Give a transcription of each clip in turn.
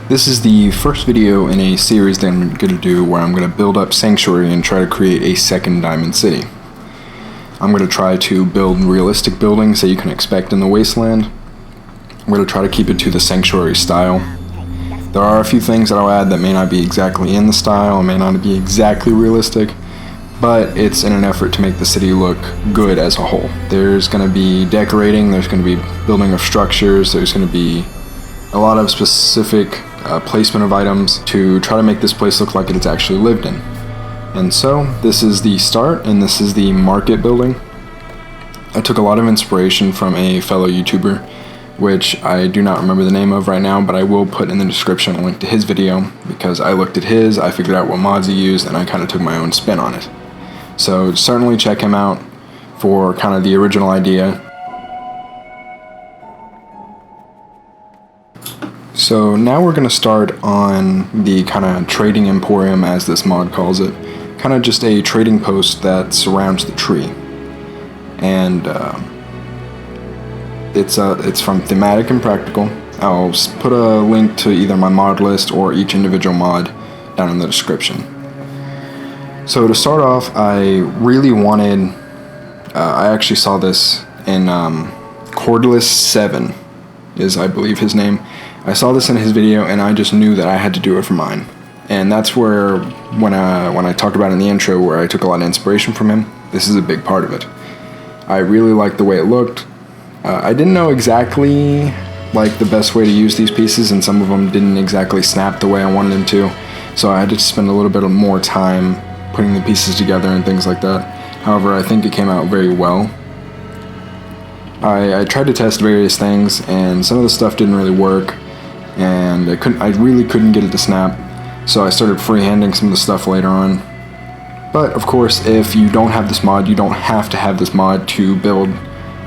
This is the first video in a series that I'm going to do where I'm going to build up Santuary and try to create a second Diamond City. I'm going to try to build realistic buildings that you can expect in the Wasteland. I'm going to try to keep it to the Sanctuary style. There are a few things that I'll add that may not be exactly in the style, may not be exactly realistic, but it's in an effort to make the city look good as a whole. There's going to be decorating, there's going to be building of structures, there's going to be a lot of specific placement of items to try to make this place look like it's actually lived in. And so this is the start, and this is the market building. I took a lot of inspiration from a fellow YouTuber, which I do not remember the name of right now, but I will put in the description a link to his video, because I looked at his, I figured out what mods he used, and I kind of took my own spin on it. So certainly check him out for kind of the original idea. So now we're going to start on the kind of trading emporium, as this mod calls it. Kind of just a trading post that surrounds the tree. And it's from Thematic and Practical. I'll put a link to either my mod list or each individual mod down in the description. So to start off, I really wanted, I actually saw this in Crypticis is, I believe, his name. I saw this in his video and I just knew that I had to do it for mine. And that's where, when I talked about in the intro, where I took a lot of inspiration from him, this is a big part of it. I really liked the way it looked. I didn't know exactly like the best way to use these pieces, and some of them didn't exactly snap the way I wanted them to. So I had to spend a little bit more time putting the pieces together and things like that. However, I think it came out very well. I tried to test various things, and some of the stuff didn't really work, and I really couldn't get it to snap, so I started freehanding some of the stuff later on. But of course, if you don't have this mod, you don't have to have this mod to build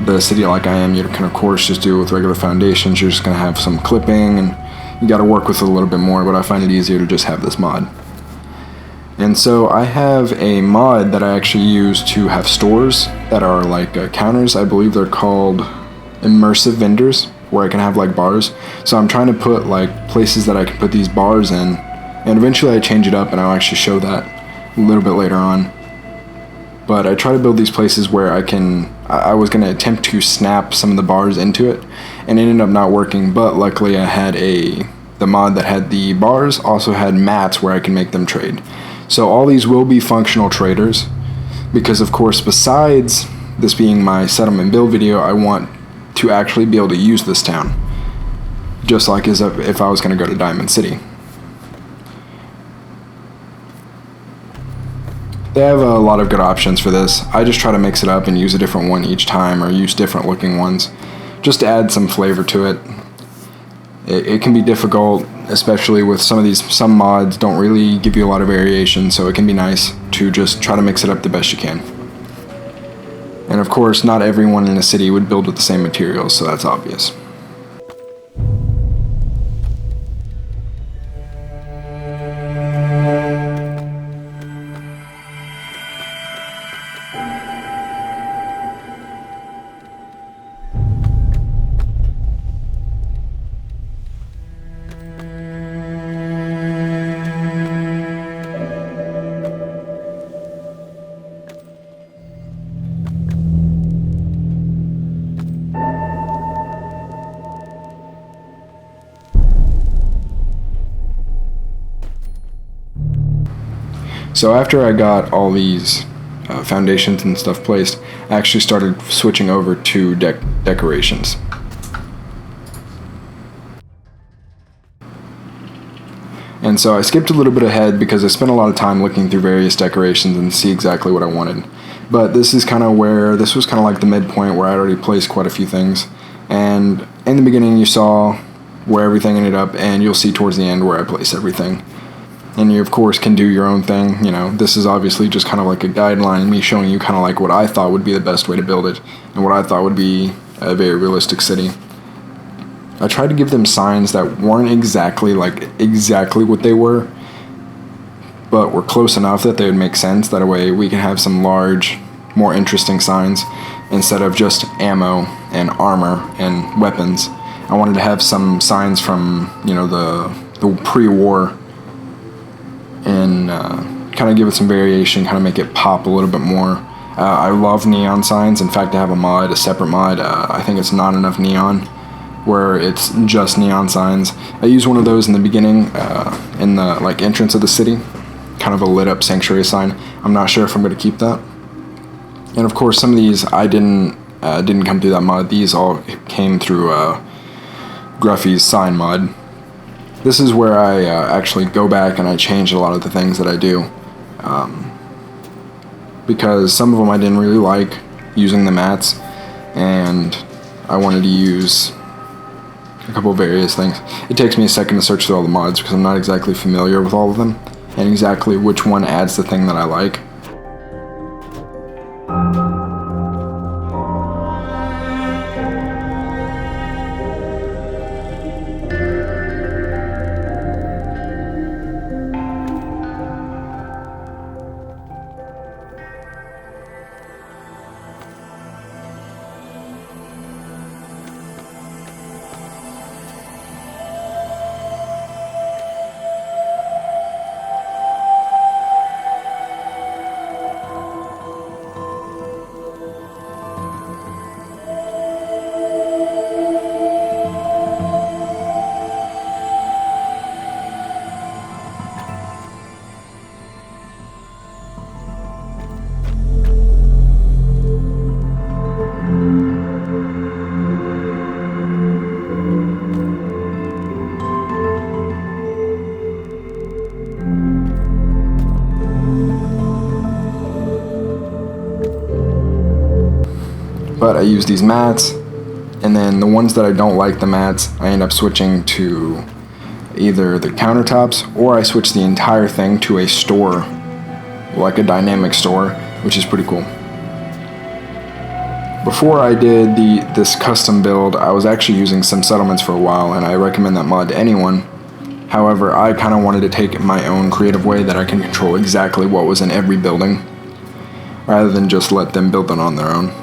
the city like I am. You can of course just do it with regular foundations. You're just going to have some clipping, and you got to work with it a little bit more, but I find it easier to just have this mod. And so I have a mod that I actually use to have stores that are like counters. I believe they're called Immersive Vendors, where I can have like bars. So I'm trying to put like places that I can put these bars in, and eventually I change it up, and I'll actually show that a little bit later on. But I try to build these places where I was going to attempt to snap some of the bars into it, and it ended up not working, but luckily I had the mod that had the bars also had mats where I can make them trade. So all these will be functional traders, because of course, besides this being my settlement build video, I want to actually be able to use this town, just like as if I was going to go to Diamond City. They have a lot of good options for this. I just try to mix it up and use a different one each time, or use different looking ones, just to add some flavor to it. It can be difficult, especially with some mods don't really give you a lot of variation, so it can be nice to just try to mix it up the best you can. And of course, not everyone in a city would build with the same materials, so that's obvious. So after I got all these foundations and stuff placed, I actually started switching over to decorations. And so I skipped a little bit ahead because I spent a lot of time looking through various decorations and see exactly what I wanted. But this was kind of like the midpoint where I already placed quite a few things. And in the beginning you saw where everything ended up, and you'll see towards the end where I place everything. And you of course can do your own thing. You know, this is obviously just kind of like a guideline, me showing you kind of like what I thought would be the best way to build it, and what I thought would be a very realistic city. I tried to give them signs that weren't exactly what they were, but were close enough that they would make sense. That way we can have some large, more interesting signs instead of just ammo and armor and weapons. I wanted to have some signs from, you know, the the pre-war, and kind of give it some variation, kind of make it pop a little bit more. I love neon signs. In fact, I have a separate mod. I think it's Not Enough Neon, where it's just neon signs. I use one of those in the beginning, in the entrance of the city, kind of a lit up sanctuary sign. I'm not sure if I'm going to keep that. And of course, some of these I didn't come through that mod. These all came through Gruffydds Sign mod. This is where I actually go back and I change a lot of the things that I do, because some of them I didn't really like using the mats, and I wanted to use a couple of various things. It takes me a second to search through all the mods because I'm not exactly familiar with all of them and exactly which one adds the thing that I like. But I use these mats, and then the ones that I don't like the mats, I end up switching to either the countertops, or I switch the entire thing to a store, like a dynamic store, which is pretty cool. Before I did this custom build, I was actually using Sim Settlements for a while, and I recommend that mod to anyone. However, I kind of wanted to take it my own creative way that I can control exactly what was in every building, rather than just let them build it on their own.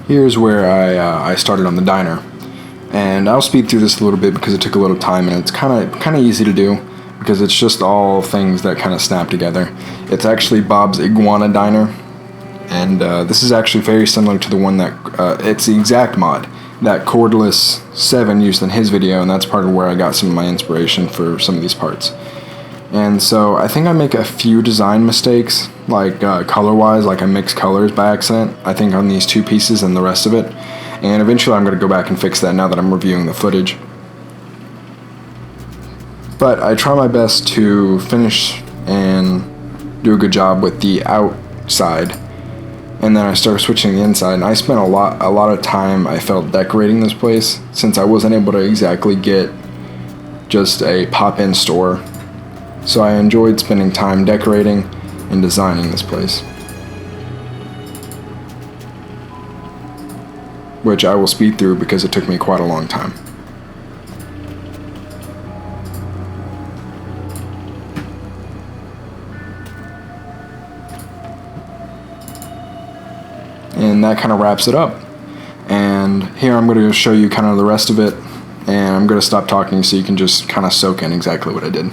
Here's where I started on the diner, and I'll speed through this a little bit because it took a little time, and it's kind of easy to do because it's just all things that kind of snap together. It's actually Bob's Iguana diner, and this is actually very similar to the one that it's the exact mod that Cordless 7 used in his video, and that's part of where I got some of my inspiration for some of these parts. And so I think I make a few design mistakes, like color-wise, like I mix colors by accident, I think on these two pieces and the rest of it. And eventually I'm going to go back and fix that now that I'm reviewing the footage. But I try my best to finish and do a good job with the outside. And then I started switching the inside, and I spent a lot of time, I felt, decorating this place, since I wasn't able to exactly get just a pop-in store. So I enjoyed spending time decorating and designing this place, which I will speed through because it took me quite a long time. And that kind of wraps it up. And here I'm going to show you kind of the rest of it, and I'm going to stop talking so you can just kind of soak in exactly what I did.